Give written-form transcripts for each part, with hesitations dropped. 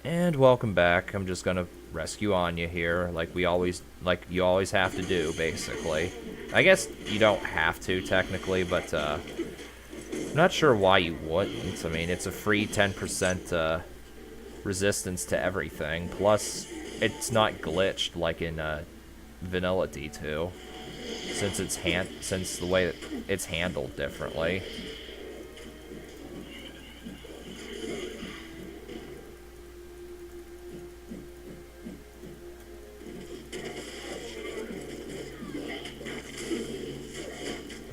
And welcome back. I'm just gonna rescue Anya here, like you always have to do, basically. I guess you don't have to, technically, but, I'm not sure why you wouldn't. I mean, it's a free 10%, resistance to everything, plus it's not glitched like in, Vanilla D2, since the way that it's handled differently.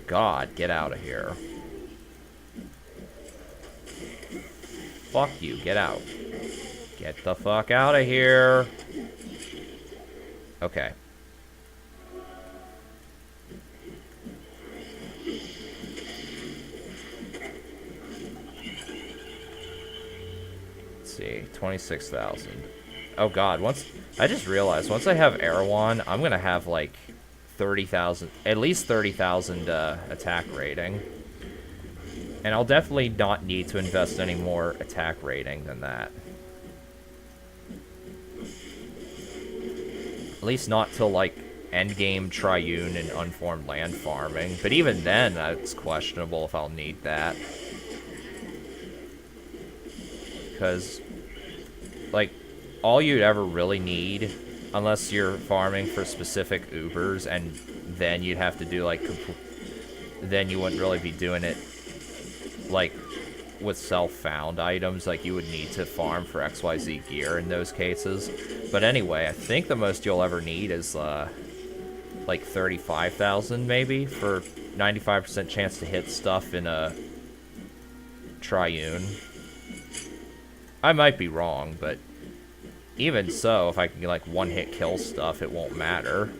God, get out of here. Fuck you, get out. Get the fuck out of here. Okay. Let's see, 26,000. Oh god, I just realized, once I have Erewhon, I'm gonna have like 30,000, at least 30,000 attack rating. And I'll definitely not need to invest any more attack rating than that. At least not till like endgame Triune and Unformed Land farming. But even then, it's questionable if I'll need that. Because, like, all you'd ever really need, unless you're farming for specific Ubers, and then you'd have to do, like, then you wouldn't really be doing it, like, with self-found items. Like, you would need to farm for XYZ gear in those cases. But anyway, I think the most you'll ever need is, like, 35,000, maybe, for 95% chance to hit stuff in a Triune. I might be wrong, but even so, if I can, like, one-hit kill stuff, it won't matter.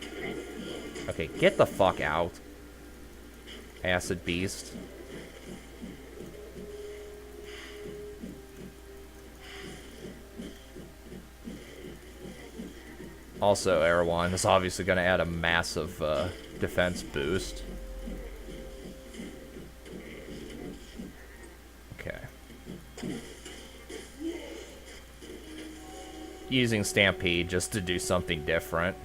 Okay, get the fuck out. Acid Beast. Also, Erewhon is obviously going to add a massive defense boost. Okay. Using Stampede just to do something different.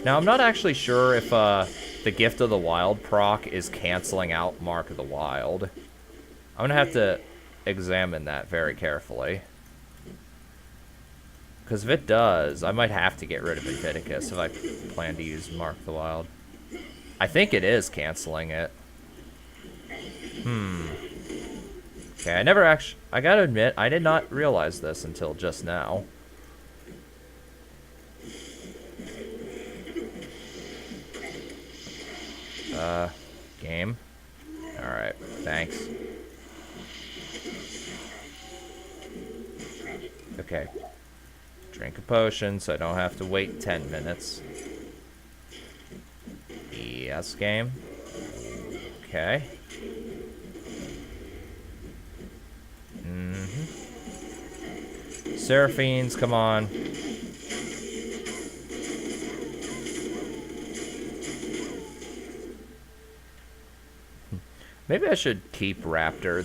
Now, I'm not actually sure if the Gift of the Wild proc is canceling out Mark of the Wild. I'm going to have to examine that very carefully. Because if it does, I might have to get rid of Leviticus if I plan to use Mark of the Wild. I think it is canceling it. Okay, I gotta admit, I did not realize this until just now. Game. Alright, thanks. Okay. Drink a potion so I don't have to wait 10 minutes. Yes, game. Okay. Seraphines, come on. Maybe I should keep Raptor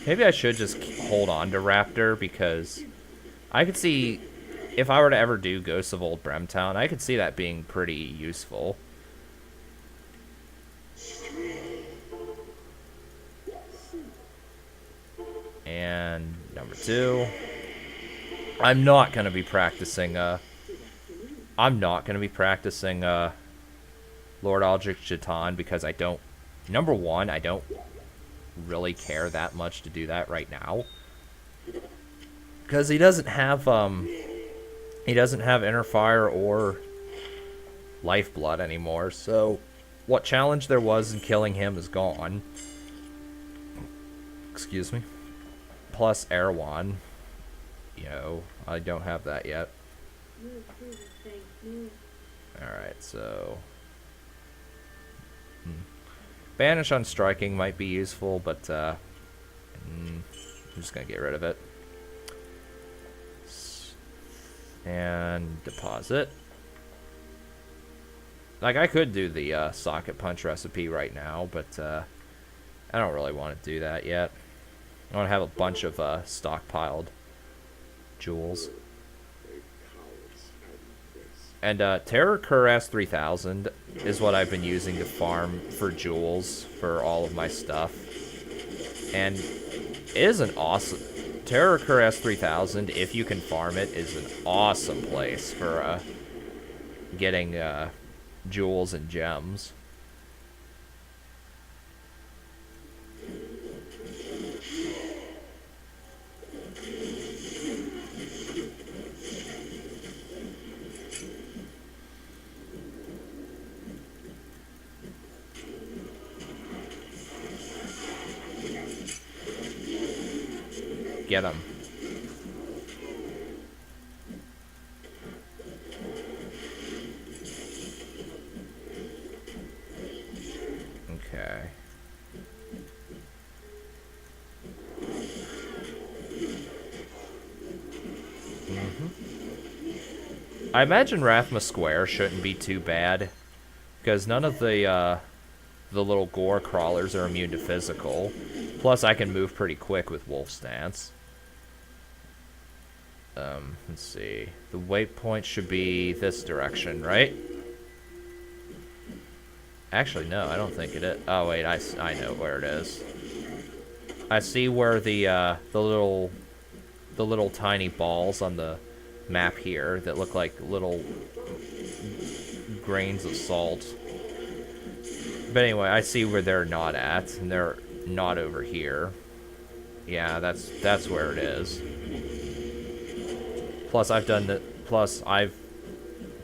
maybe I should just hold on to Raptor, because I could see, if I were to ever do Ghosts of Old Bremtown, I could see that being pretty useful. And number 2. I'm not going to be practicing, Lord Aldrich Jatan, because I don't, number 1, I don't really care that much to do that right now. Because he doesn't have Inner Fire or Lifeblood anymore, so what challenge there was in killing him is gone. Excuse me. Plus Erewhon. You know, I don't have that yet. Alright, so... Banish on Striking might be useful, but I'm just going to get rid of it. And deposit. Like, I could do the Socket Punch recipe right now, but I don't really want to do that yet. I want to have a bunch of stockpiled jewels. And Terror Cuirass 3000 is what I've been using to farm for jewels for all of my stuff. And it is an awesome... Terror Cuirass 3000, if you can farm it, is an awesome place for getting jewels and gems. Get him. Okay. I imagine Rathma Square shouldn't be too bad, because none of the little gore crawlers are immune to physical. Plus, I can move pretty quick with Wolf Stance. Let's see. The waypoint should be this direction, right? Actually, no, I don't think it is. Oh, wait, I know where it is. I see where the little tiny balls on the map here that look like little grains of salt. But anyway, I see where they're not at, and they're not over here. Yeah, that's where it is. Plus, I've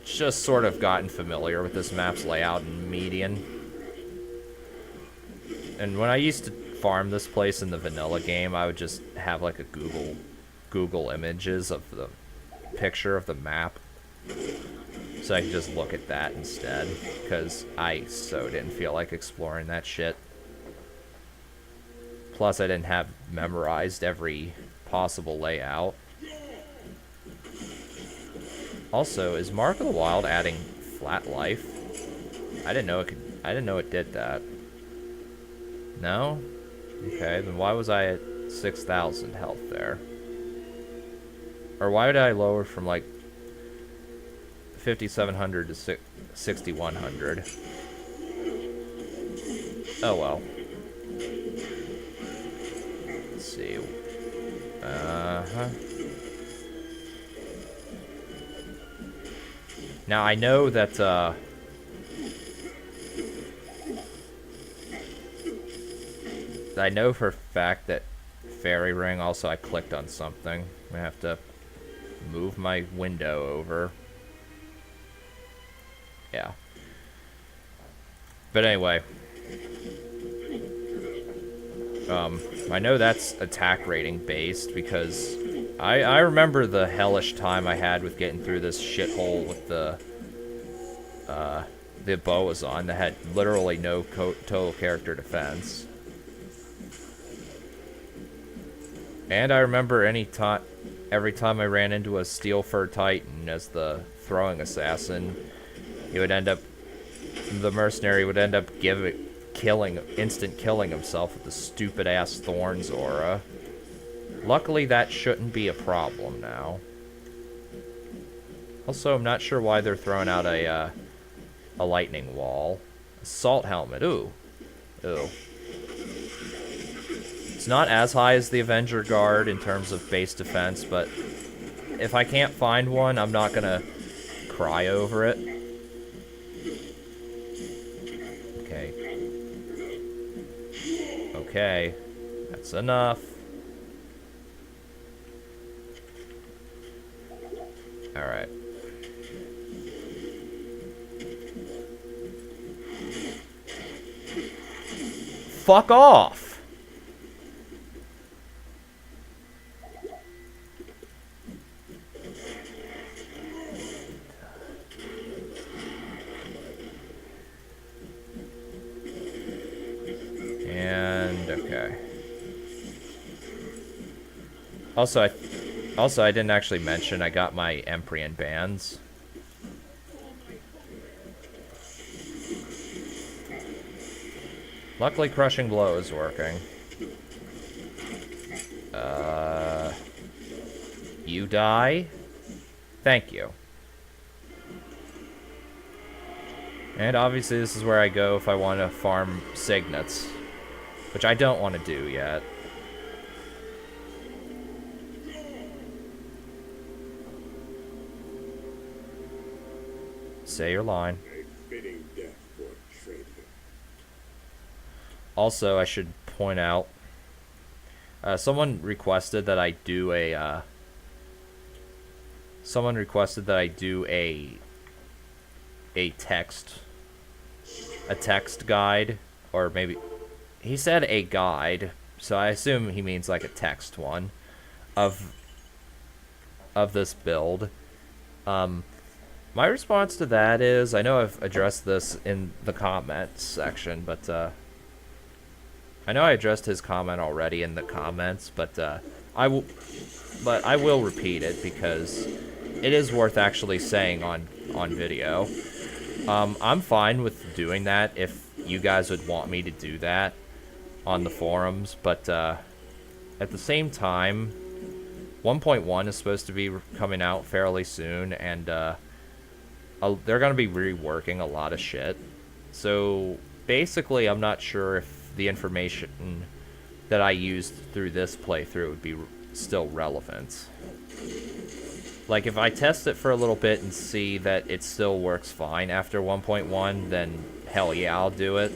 just sort of gotten familiar with this map's layout and median. And when I used to farm this place in the vanilla game, I would just have like a Google images of the picture of the map, so I could just look at that instead, because I so didn't feel like exploring that shit. Plus, I didn't have memorized every possible layout. Also, is Mark of the Wild adding flat life? I didn't know it did that. No? Okay, then why was I at 6,000 health there? Or why did I lower from like 5,700 to 6,100? Oh well. Let's see. Now I know that I know for a fact that Fairy Ring, also I clicked on something. I have to move my window over. Yeah. But anyway. I know that's attack rating based, because I remember the hellish time I had with getting through this shithole with the Boazon that had literally no total character defense. And I remember every time I ran into a Steel Fur Titan as the throwing assassin, the mercenary would end up instant killing himself with the stupid ass Thorns aura. Luckily, that shouldn't be a problem now. Also, I'm not sure why they're throwing out a lightning wall. Assault helmet. Ooh. It's not as high as the Avenger Guard in terms of base defense, but if I can't find one, I'm not gonna cry over it. Okay. That's enough. Alright. Fuck off! And okay. Also, I didn't actually mention I got my Emprian bands. Luckily, Crushing Blow is working. you die, thank you. And obviously this is where I go if I want to farm signets, which I don't want to do yet. Say your line. Also, I should point out, someone requested that I do a, a text guide, or maybe, he said a guide, so I assume he means like a text one, of this build. My response to that is, I know I've addressed this in the comments section, but, I know I addressed his comment already in the comments, but, I will repeat it because it is worth actually saying on video. I'm fine with doing that if you guys would want me to do that on the forums, but, at the same time, 1.1 is supposed to be coming out fairly soon, and, they're going to be reworking a lot of shit. So, basically, I'm not sure if the information that I used through this playthrough would be still relevant. Like, if I test it for a little bit and see that it still works fine after 1.1, then hell yeah, I'll do it.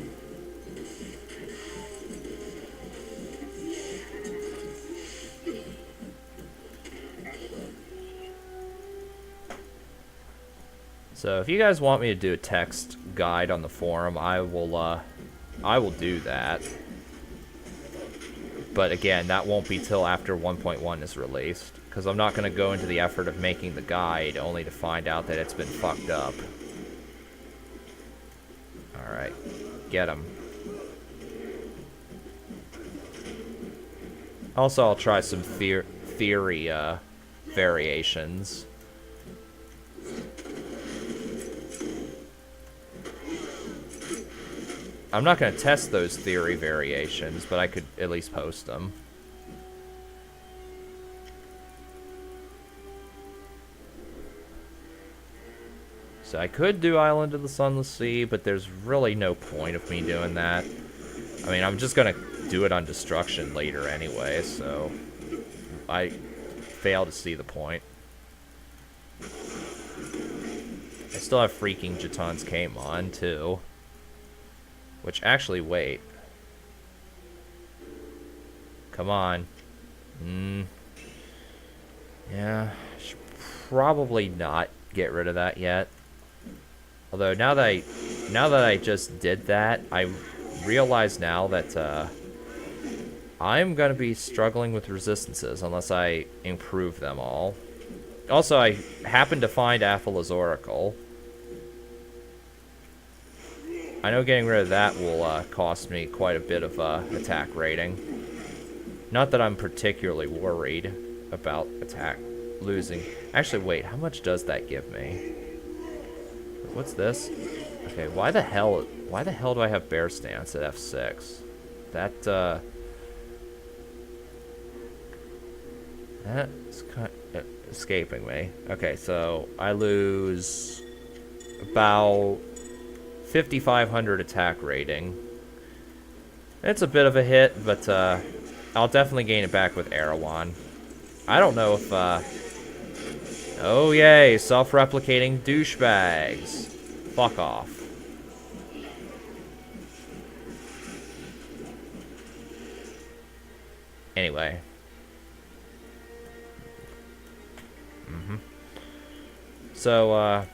So if you guys want me to do a text guide on the forum, I will do that. But again, that won't be till after 1.1 is released, because I'm not going to go into the effort of making the guide only to find out that it's been fucked up. Alright, get him. Also, I'll try some theory variations. I'm not going to test those theory variations, but I could at least post them. So I could do Island of the Sunless Sea, but there's really no point of me doing that. I mean, I'm just going to do it on Destruction later anyway, so I fail to see the point. I still have freaking Jaton's Kaimon, too. Which, actually, wait. Come on. Yeah, should probably not get rid of that yet. Although, now that I just did that, I realize now that, I'm gonna be struggling with resistances unless I improve them all. Also, I happened to find Athila's Oracle. I know getting rid of that will cost me quite a bit of attack rating. Not that I'm particularly worried about attack losing. Actually, wait, how much does that give me? What's this? Okay, why the hell do I have Bear Stance at F6? That's kind of escaping me. Okay, so I lose about 5,500 attack rating. It's a bit of a hit, but I'll definitely gain it back with Erewhon. I don't know if oh yay, self-replicating douchebags. Fuck off. Anyway. So,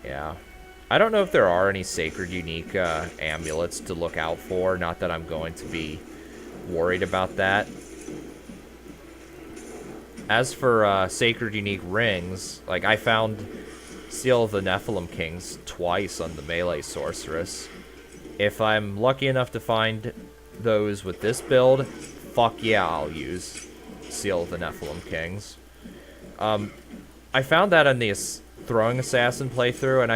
yeah. I don't know if there are any Sacred Unique amulets to look out for. Not that I'm going to be worried about that. As for Sacred Unique rings, like, I found Seal of the Nephilim Kings twice on the melee sorceress. If I'm lucky enough to find those with this build, fuck yeah, I'll use Seal of the Nephilim Kings. I found that on the Throwing Assassin playthrough, and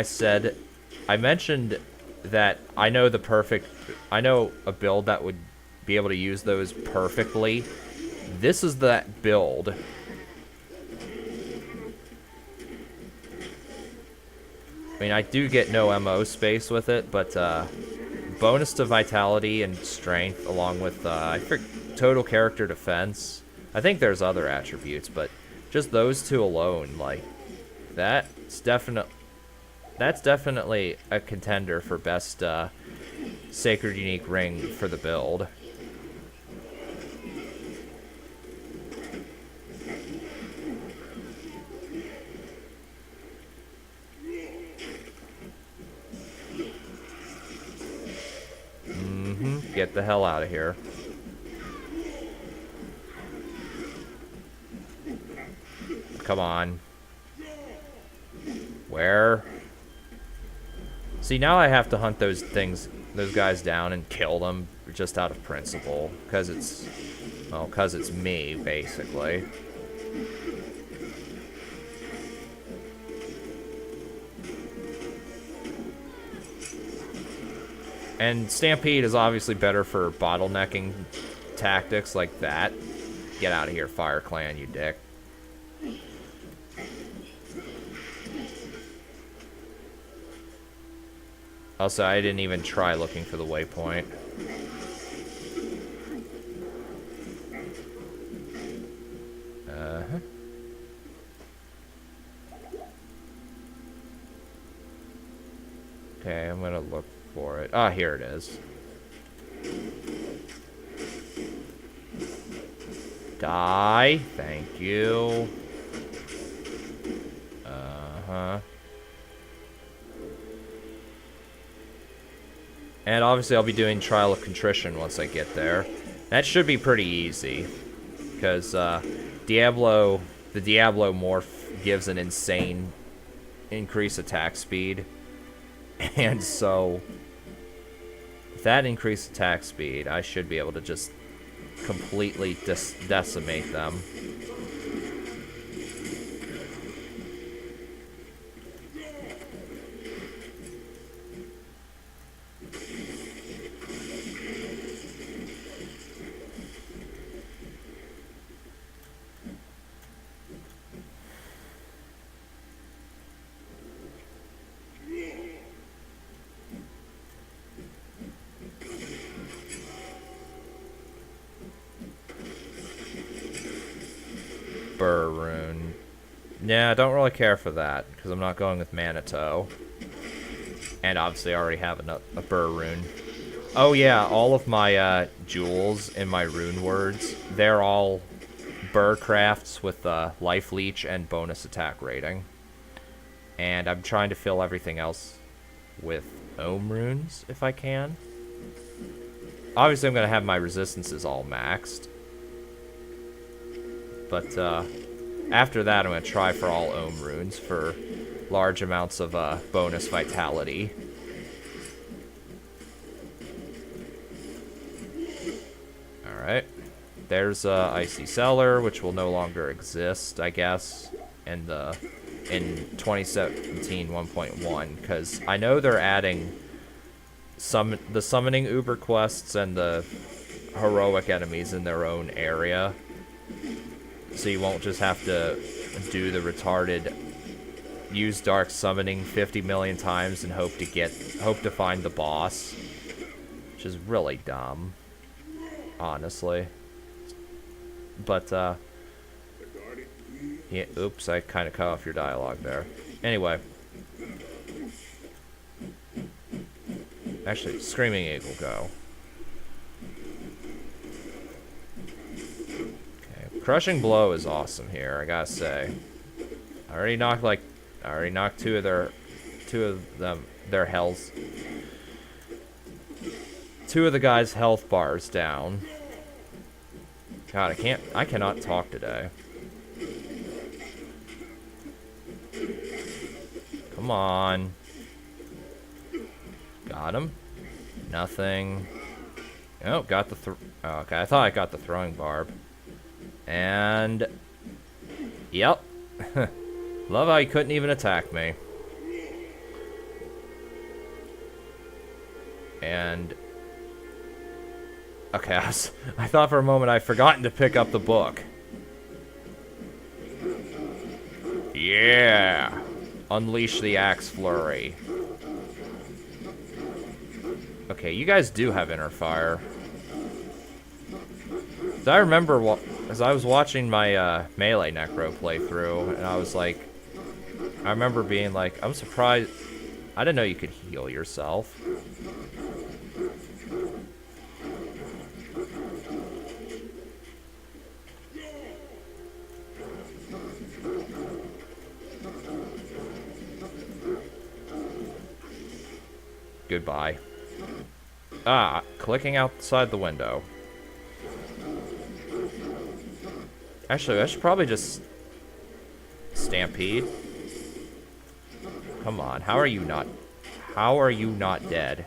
I mentioned that I know a build that would be able to use those perfectly. This is that build. I mean, I do get no MO space with it, but bonus to vitality and strength, along with total character defense. I think there's other attributes, but just those two alone, like, that's definitely a contender for best Sacred Unique Ring for the build. Get the hell out of here. Come on. Where? See, now I have to hunt those guys down and kill them just out of principle. Because it's me, basically. And Stampede is obviously better for bottlenecking tactics like that. Get out of here, Fire Clan, you dick. Also, I didn't even try looking for the waypoint. Okay, I'm gonna look for it. Ah, here it is. Die. Thank you. And obviously I'll be doing Trial of Contrition once I get there. That should be pretty easy. Because the Diablo morph gives an insane increased attack speed. And so, with that increased attack speed, I should be able to just completely decimate them. Rune. Yeah, I don't really care for that, because I'm not going with Manitou. And obviously I already have a Burr Rune. Oh yeah, all of my jewels in my rune words, they're all Burr crafts with life leech and bonus attack rating. And I'm trying to fill everything else with Ohm runes, if I can. Obviously I'm going to have my resistances all maxed. But after that, I'm going to try for all Ohm runes for large amounts of bonus vitality. Alright. There's Icy Cellar, which will no longer exist, I guess, in 2017 1.1, because I know they're adding the summoning Uber quests and the heroic enemies in their own area. So you won't just have to do the retarded use dark summoning 50 million times and hope to find the boss, which is really dumb, honestly. But yeah, oops, I kind of cut off your dialogue there. Anyway, actually, Screaming Eagle, go. Crushing Blow is awesome here, I gotta say. I already knocked two of their health. Two of the guys' health bars down. God, I cannot talk today. Come on. Got him. Nothing. Oh, got the okay, I thought I got the throwing barb. And yep. Love how he couldn't even attack me. And okay, I thought for a moment I'd forgotten to pick up the book. Yeah. Unleash the Axe Flurry. Okay, you guys do have inner fire. So I remember as I was watching my Melee Necro playthrough, and I was like, I remember being like, I'm surprised. I didn't know you could heal yourself. Goodbye. Ah, clicking outside the window. Actually, I should probably just stampede. Come on, how are you not dead?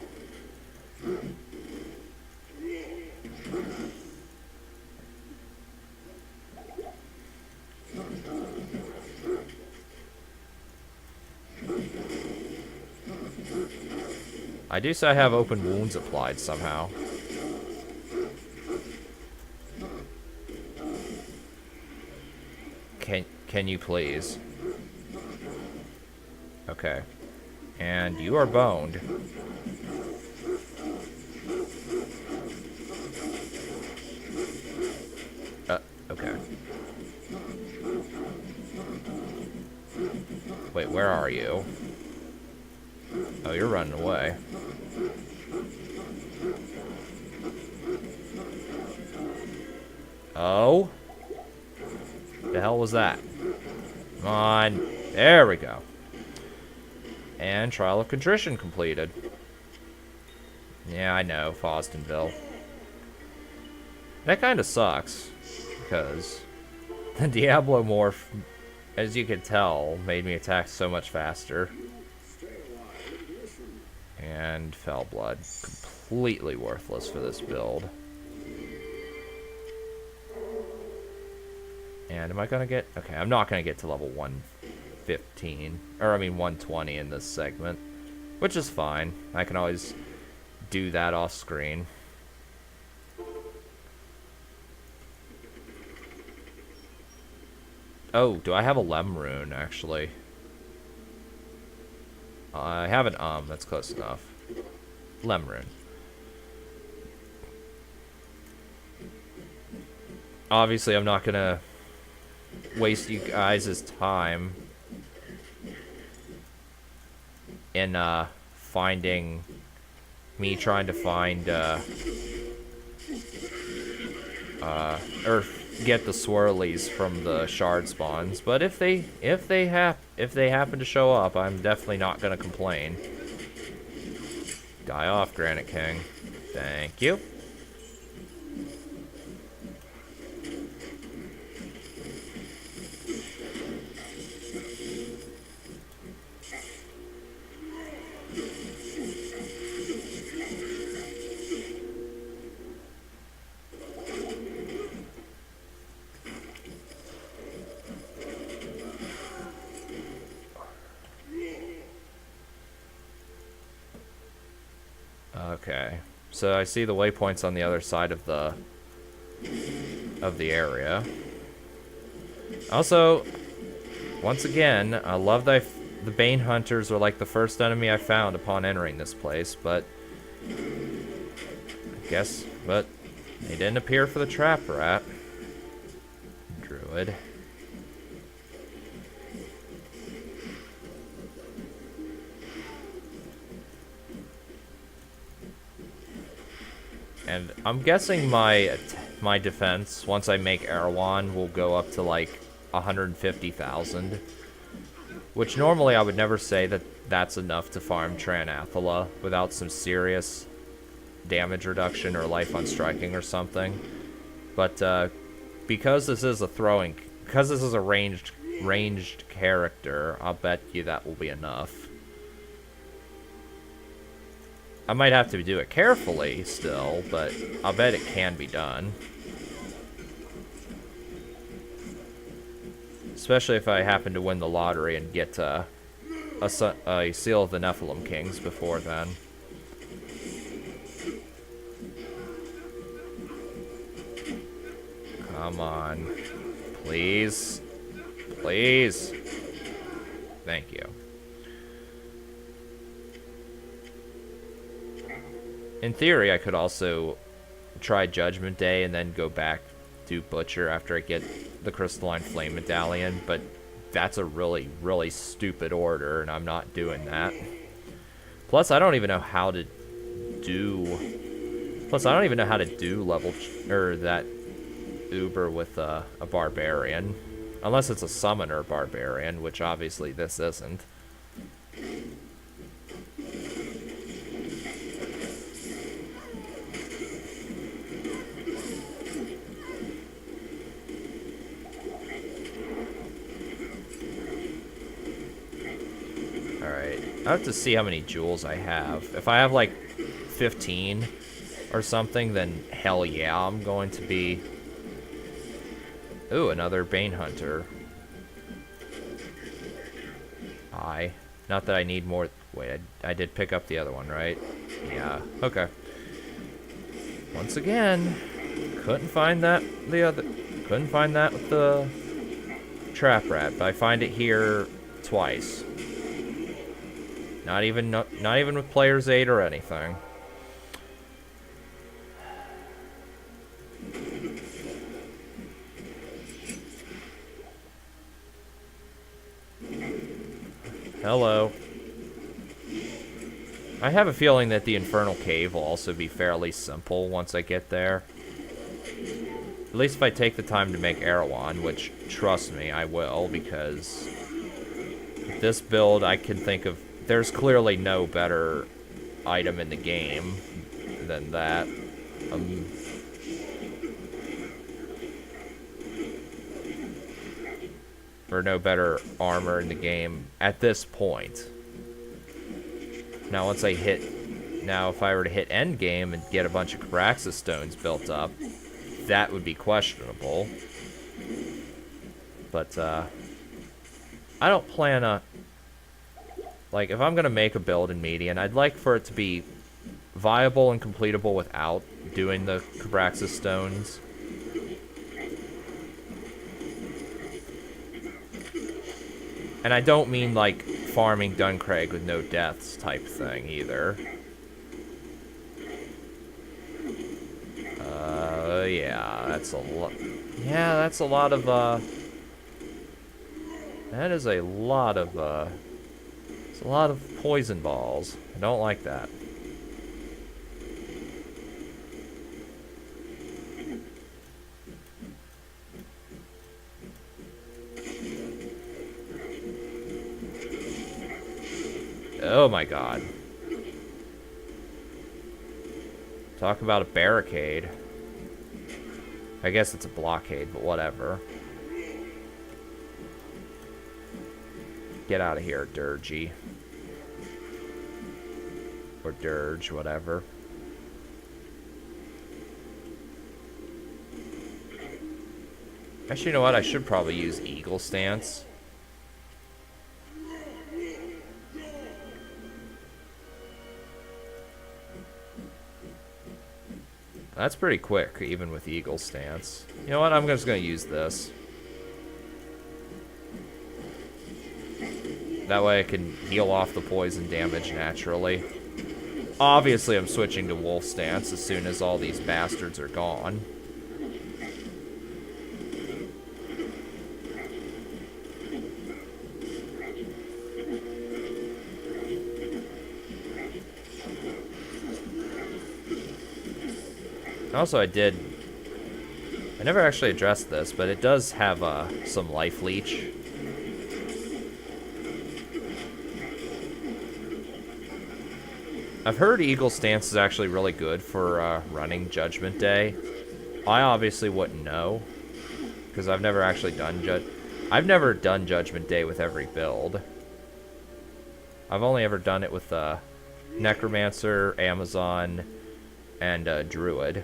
I do say I have open wounds applied somehow. Can you please? Okay. And you are boned. Okay. Wait, where are you? Oh, you're running away. Oh? The hell was that? Come on. There we go. And Trial of Contrition completed. Yeah, I know, Fostonville. That kind of sucks, because the Diablo morph, as you can tell, made me attack so much faster. And Fell Blood. Completely worthless for this build. And am I gonna get... Okay, I'm not gonna get to level 115. Or, I mean, 120 in this segment. Which is fine. I can always do that off screen. Oh, do I have a Lem rune, actually? I have an that's close enough. Lem rune. Obviously, I'm not gonna waste you guys' time in finding me trying to find or get the swirlies from the shard spawns, but if they happen to show up, I'm definitely not gonna complain. Die off, Granite King. Thank you. Okay, so I see the waypoints on the other side of the area. Also, once again, I love that the Bane Hunters are like the first enemy I found upon entering this place, but but they didn't appear for the Trap Rat. Druid. And I'm guessing my defense, once I make Erewhon, will go up to like 150,000. Which normally I would never say that that's enough to farm Tranathela without some serious damage reduction or life on striking or something. But because this is a ranged character, I'll bet you that will be enough. I might have to do it carefully still, but I'll bet it can be done. Especially if I happen to win the lottery and get a Seal of the Nephilim Kings before then. Come on. Please. Please. Thank you. In theory, I could also try Judgment Day and then go back to Butcher after I get the Crystalline Flame Medallion, but that's a really, really stupid order, and I'm not doing that. Plus, I don't even know how to do... Plus, I don't even know how to do level... or that Uber with a Barbarian. Unless it's a Summoner Barbarian, which obviously this isn't. I have to see how many jewels I have. If I have like 15 or something, then hell yeah, I'm going to be... Ooh, another Bane Hunter. Not that I need more... Wait, I did pick up the other one, right? Yeah, okay. Once again, couldn't find that couldn't find that with the Trap Rat, but I find it here twice. Not even with Player's Aid or anything. Hello. I have a feeling that the Infernal Cave will also be fairly simple once I get there. At least if I take the time to make Erewhon, which, trust me, I will, because this build I can think of... There's clearly no better item in the game than that. Or no better armor in the game at this point. Now, once I hit... Now, if I were to hit endgame and get a bunch of Cabraxis stones built up, that would be questionable. But, I don't plan on... Like, if I'm going to make a build in Median, I'd like for it to be viable and completable without doing the Cabraxis stones. And I don't mean, like, farming Duncraig with no deaths type thing, either. Yeah, that's a lot. Yeah, that's a lot of, That is a lot of, It's a lot of poison balls. I don't like that. Oh my god. Talk about a barricade. I guess it's a blockade, but whatever. Get out of here, Dirgy. Or Dirge, whatever. Actually, you know what? I should probably use Eagle Stance. That's pretty quick, even with Eagle Stance. You know what? I'm just going to use this. That way I can heal off the poison damage naturally. Obviously, I'm switching to Wolf Stance as soon as all these bastards are gone. Also, I never actually addressed this, but it does have some life leech. I've heard Eagle Stance is actually really good for running Judgment Day. I obviously wouldn't know, because I've never actually done Judgment Day with every build. I've only ever done it with Necromancer, Amazon, and Druid.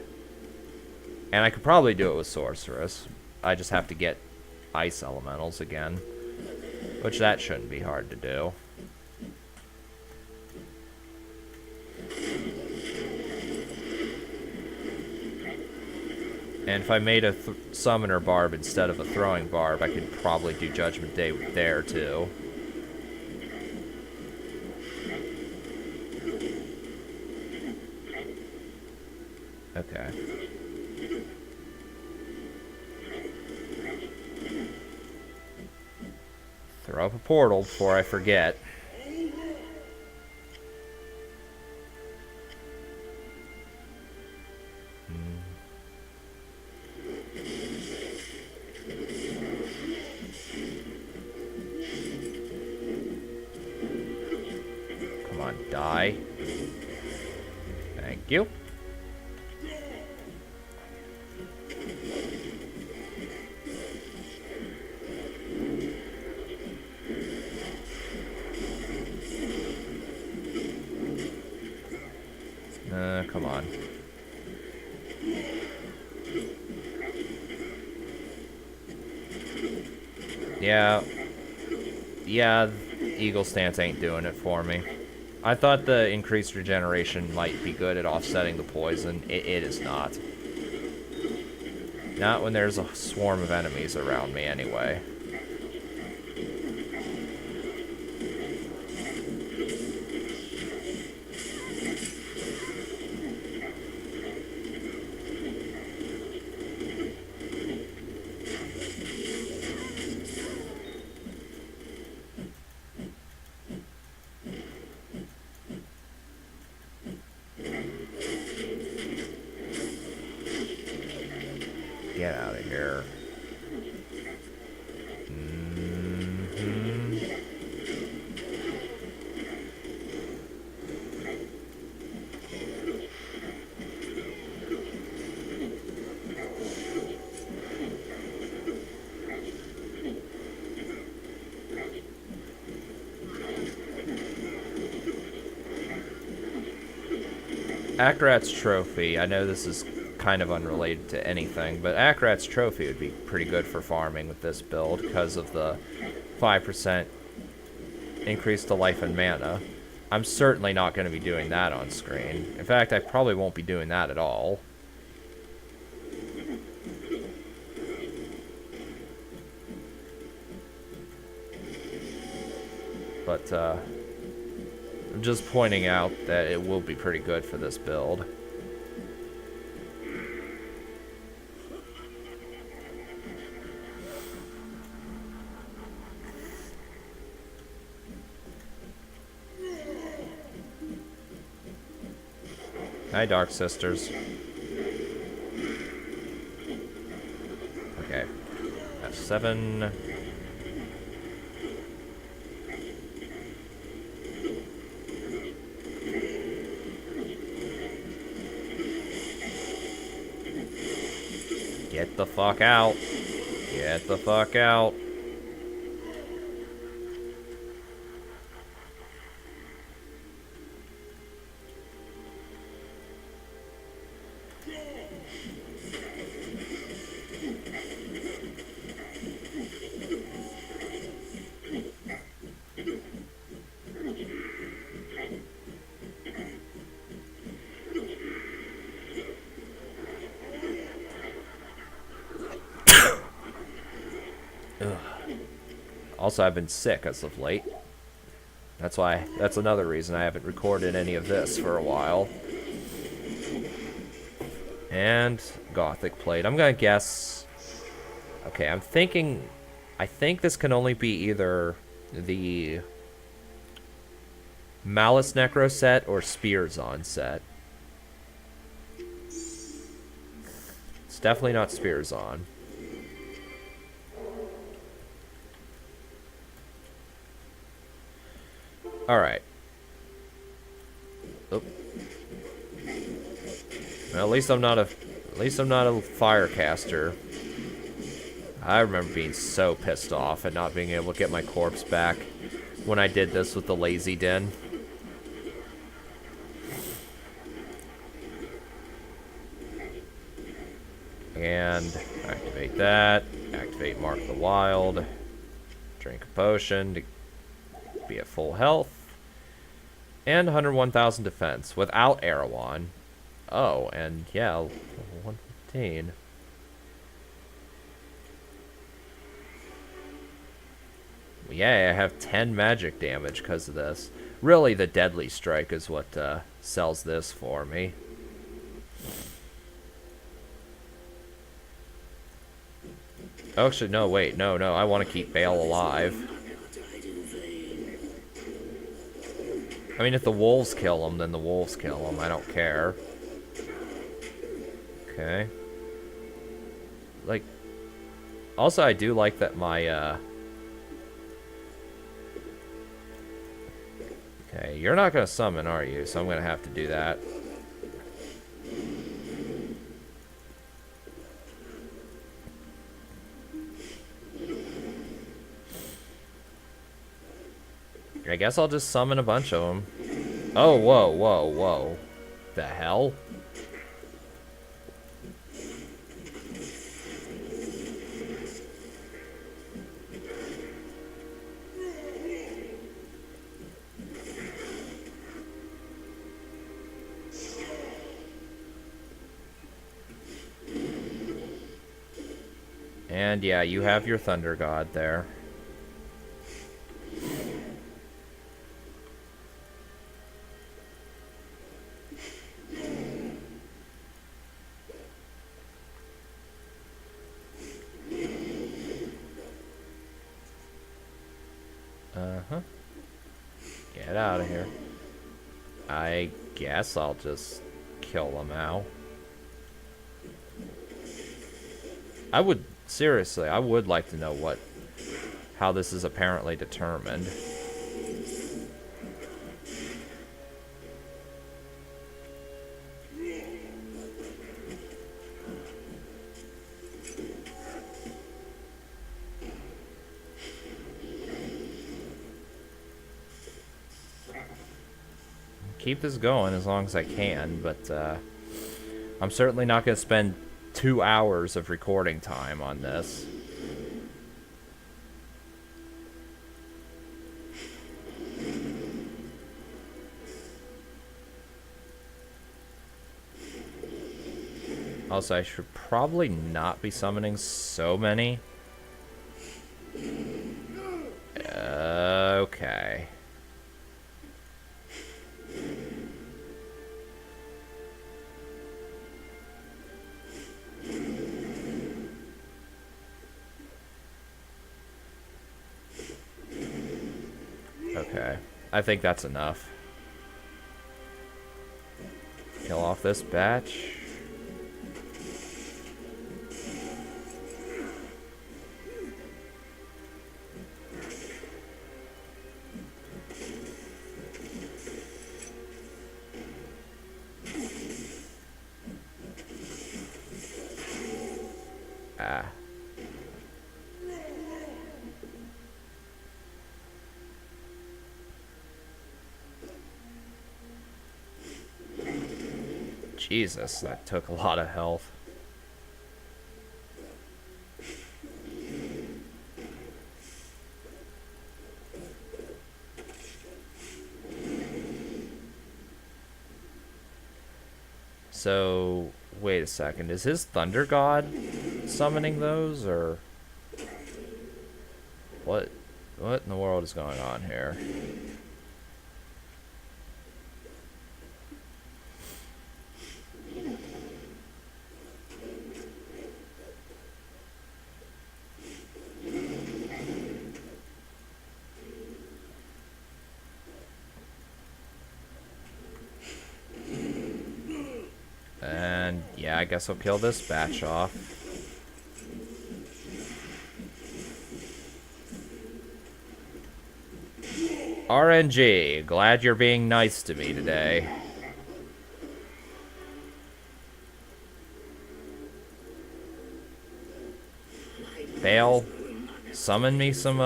And I could probably do it with Sorceress. I just have to get Ice Elementals again, which that shouldn't be hard to do. And if I made a Summoner Barb instead of a Throwing Barb, I could probably do Judgment Day there, too. Okay. Throw up a portal before I forget. Come on, die. Thank you. Come on. Yeah. Yeah, Eagle Stance ain't doing it for me. I thought the increased regeneration might be good at offsetting the poison. It is not. Not when there's a swarm of enemies around me, anyway. Get out of here. Akrat's Trophy. I know this is kind of unrelated to anything, but Akrat's Trophy would be pretty good for farming with this build because of the 5% increase to life and mana. I'm certainly not going to be doing that on screen. In fact, I probably won't be doing that at all. But, I'm just pointing out that it will be pretty good for this build. Hi, Dark Sisters. Okay. F7. Get the fuck out. Get the fuck out. Also, I've been sick as of late. That's another reason I haven't recorded any of this for a while. And Gothic Plate. I'm gonna guess... Okay, I think this can only be either the Malice Necro set or Spears on set. It's definitely not Spears on. Alright. Oh. Well, at least I'm not a firecaster. I remember being so pissed off at not being able to get my corpse back when I did this with the Lazy Den. And activate that. Activate Mark the Wild. Drink a potion to be at full health. And 101,000 defense without Erewhon. Oh, and yeah, 115. Yeah, I have 10 magic damage because of this. Really, the Deadly Strike is what sells this for me. Actually, no, wait. No, no. I want to keep Bale alive. I mean, if the wolves kill him, then the wolves kill him. I don't care. Okay. Like, also, I do like that my, Okay, you're not going to summon, are you? So I'm going to have to do that. I guess I'll just summon a bunch of them. Oh, whoa, whoa, whoa. The hell? And yeah, you have your Thunder God there. Uh-huh. Get out of here. I guess I'll just kill them out. I would, seriously, I would like to know how this is apparently determined. Keep this going as long as I can, but I'm certainly not going to spend 2 hours of recording time on this. Also, I should probably not be summoning so many. Okay. Okay. I think that's enough. Kill off this batch. Ah. Jesus, that took a lot of health. So, wait a second. Is his Thunder God summoning those, or what? What in the world is going on here? And yeah, I guess I'll kill this batch off. RNG, glad you're being nice to me today. Bale, summon me some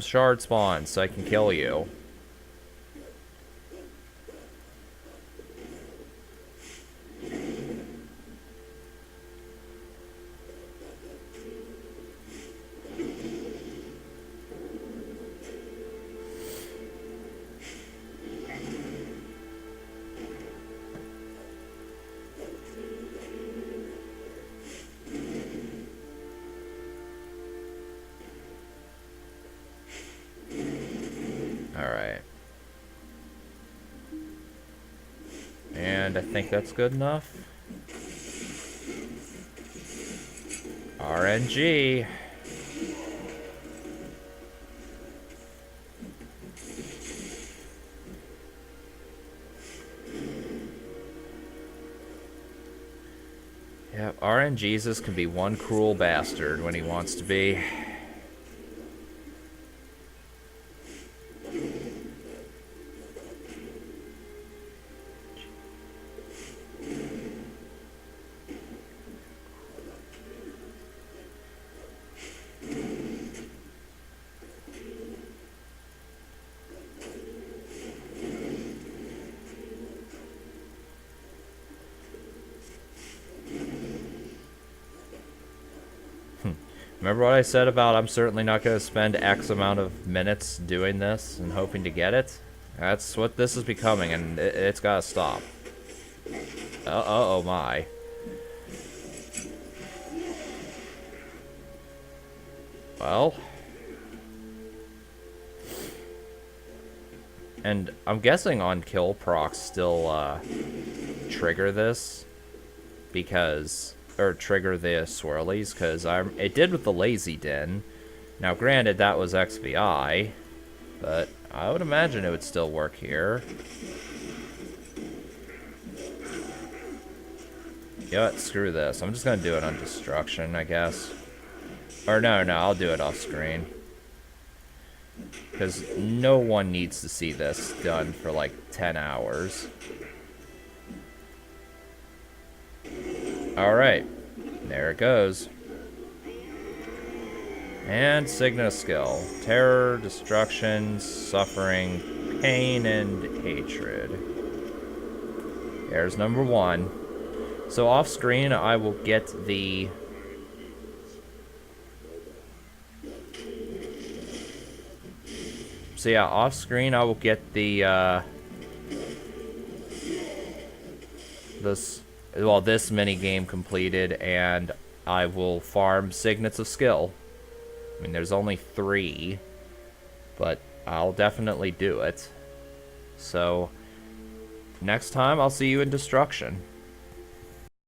shard spawns so I can kill you. Alright. And I think that's good enough. RNG. Yeah, RNGesus can be one cruel bastard when he wants to be. Remember what I said about I'm certainly not going to spend X amount of minutes doing this and hoping to get it? That's what this is becoming, and it's got to stop. Oh my. Well. And I'm guessing on kill procs still trigger this because... or trigger the swirlies, because it did with the lazy din. Now granted that was XVI, but I would imagine it would still work here. You know what, screw this. I'm just gonna do it on destruction, I guess. Or no, I'll do it off screen. Because no one needs to see this done for like 10 hours. Alright, there it goes. And Signet skill. Terror, destruction, suffering, pain, and hatred. There's number 1. So off screen I will get the... So yeah, off screen I will get the, this mini game completed, and I will farm Signets of Skill. I mean, there's only 3, but I'll definitely do it. So, next time I'll see you in Destruction.